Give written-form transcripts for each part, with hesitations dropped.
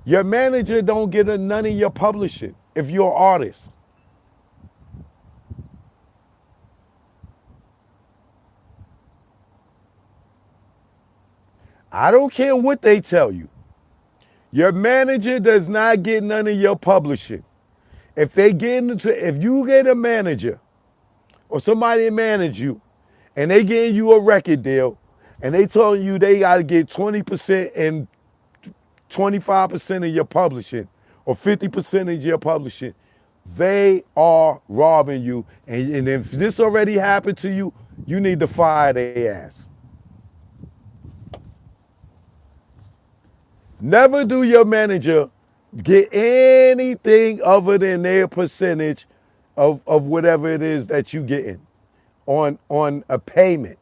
Your manager don't get none of your publishing if you're an artist. I don't care what they tell you. Your manager does not get none of your publishing. If you get a manager or somebody manage you and they getting you a record deal and they telling you they got to get 20% and 25% of your publishing or 50% of your publishing, they are robbing you. And if this already happened to you, you need to fire their ass. Never do your manager get anything other than their percentage of whatever it is that you getting on a payment.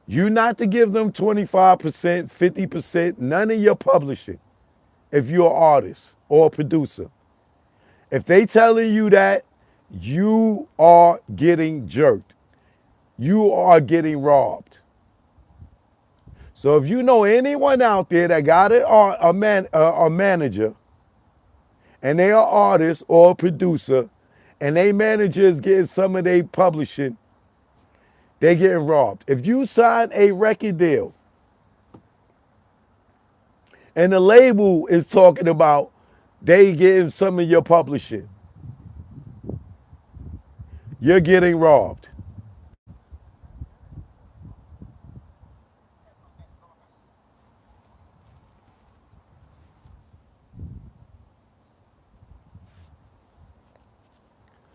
You not to give them 25%, 50%, none of your publishing if you're an artist or a producer. If they telling you that, you are getting jerked. You are getting robbed. So if you know anyone out there that got a manager and they are artist or a producer and they managers getting some of their publishing, they getting robbed. If you sign a record deal and the label is talking about they getting some of your publishing, you're getting robbed.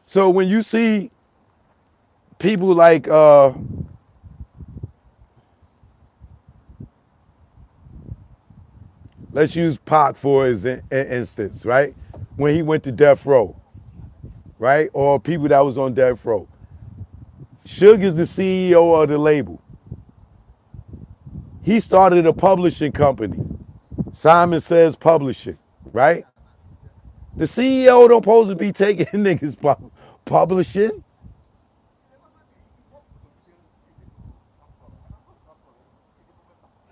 So when you see people like let's use Pac for as an instance, right? When he went to death row, right? Or people that was on death row. Suge is the CEO of the label. He started a publishing company, Simon Says Publishing, right? The CEO don't supposed to be taking niggas publishing.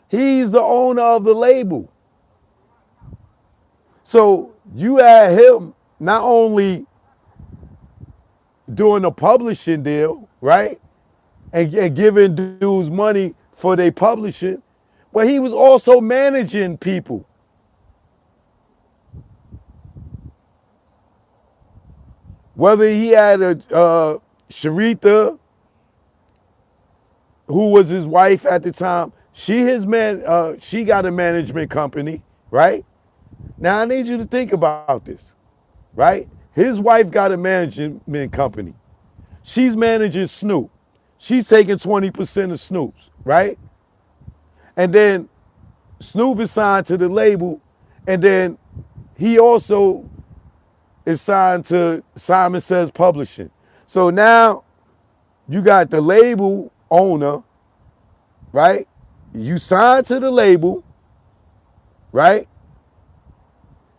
He's the owner of the label. So you had him not only doing a publishing deal, right? And giving dudes money for their publishing, but he was also managing people. Whether he had a Sharita, who was his wife at the time, she got a management company, right? Now I need you to think about this, right? His wife got a management company. She's managing Snoop. She's taking 20% of Snoop's, right? And then Snoop is signed to the label, and then he also is signed to Simon Says Publishing. So now you got the label owner, right? You signed to the label, right?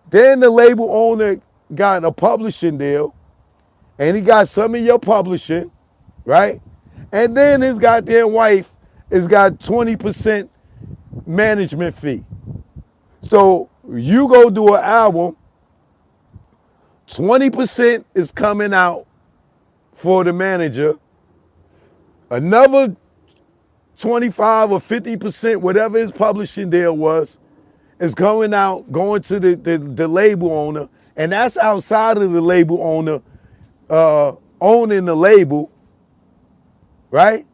Then the label owner got a publishing deal, and he got some of your publishing, right? And then his goddamn wife has got 20% management fee. So you go do an album, 20% is coming out for the manager, another 25 or 50%, whatever his publishing deal was, is going to the label owner, and that's outside of the label owner owning the label, right?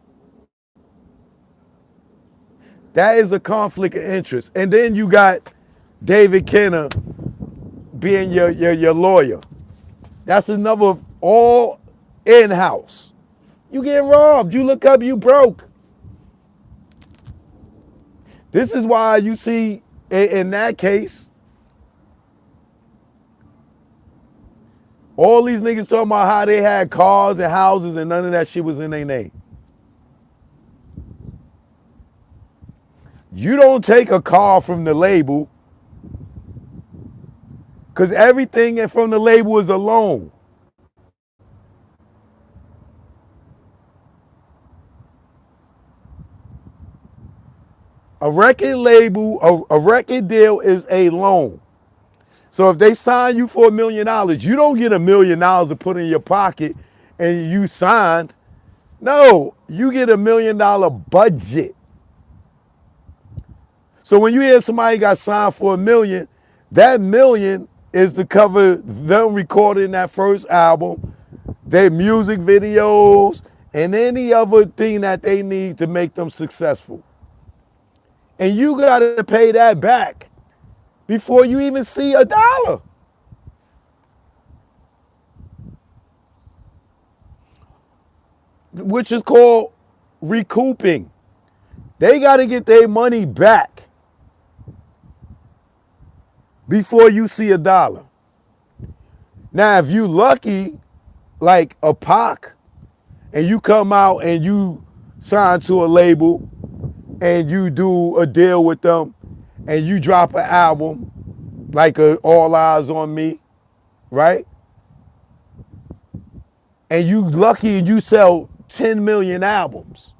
That is a conflict of interest. And then you got David Kenner being your lawyer. That's another all in-house. You get robbed. You look up, you broke. This is why you see in that case, all these niggas talking about how they had cars and houses and none of that shit was in their name. You don't take a car from the label because everything from the label is a loan. A record label, a record deal is a loan. So if they sign you for $1 million, you don't get $1 million to put in your pocket and you signed. No, you get $1 million budget. So when you hear somebody got signed for $1 million, that $1 million is to cover them recording that first album, their music videos, and any other thing that they need to make them successful. And you got to pay that back before you even see a dollar. Which is called recouping. They got to get their money back before you see a dollar. Now, if you lucky, like a Pac, and you come out and you sign to a label and you do a deal with them and you drop an album like All Eyes on Me, right? And you lucky and you sell 10 million albums.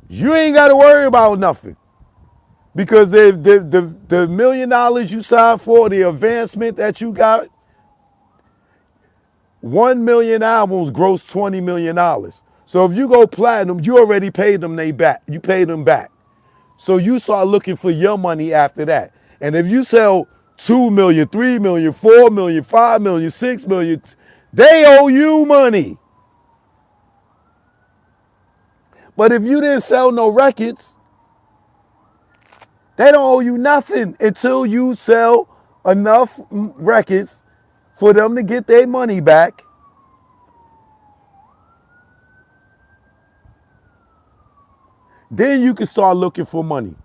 You ain't got to worry about nothing. Because the $1 million you signed for, the advancement that you got, 1 million albums gross $20 million. So if you go platinum, you already paid them back. You paid them back. So you start looking for your money after that. And if you sell 2 million, 3 million, 4 million, 5 million, 6 million, they owe you money. But if you didn't sell no records, they don't owe you nothing until you sell enough records for them to get their money back. Then you can start looking for money.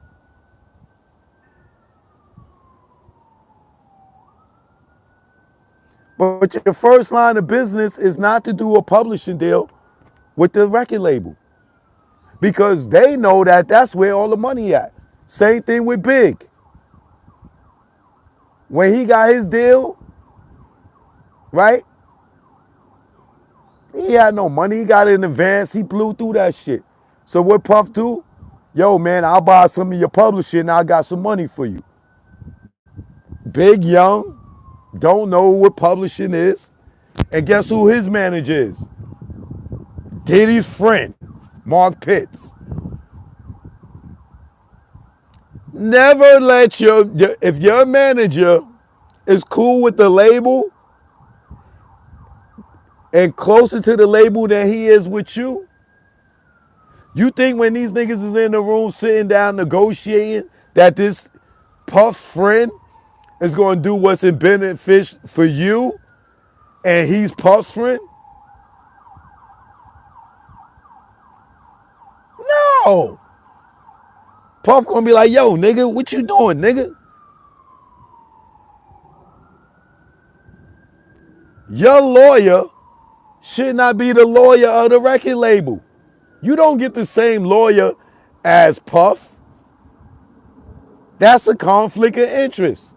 But your first line of business is not to do a publishing deal with the record label. Because they know that that's where all the money at. Same thing with Big. When he got his deal, right? He had no money. He got it in advance. He blew through that shit. So what Puff do? Yo, man, I'll buy some of your publishing and I got some money for you. Big Young, don't know what publishing is. And guess who his manager is? Diddy's friend, Mark Pitts. Never let if your manager is cool with the label and closer to the label than he is with you, you think when these niggas is in the room sitting down negotiating that this Puff's friend is going to do what's in benefit for you and he's Puff's friend? No. Puff gonna be like, yo, nigga, what you doing, nigga? Your lawyer should not be the lawyer of the record label. You don't get the same lawyer as Puff. That's a conflict of interest.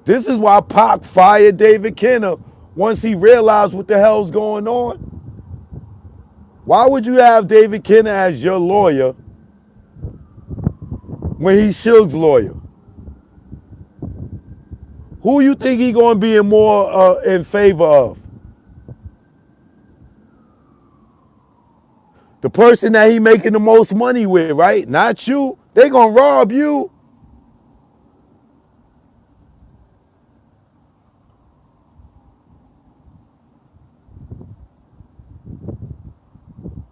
This is why Pac fired David Kenner once he realized what the hell's going on. Why would you have David Kenner as your lawyer when he's Suge's lawyer? Who you think he gonna be more in favor of? The person that he making the most money with, right? Not you. They gonna rob you.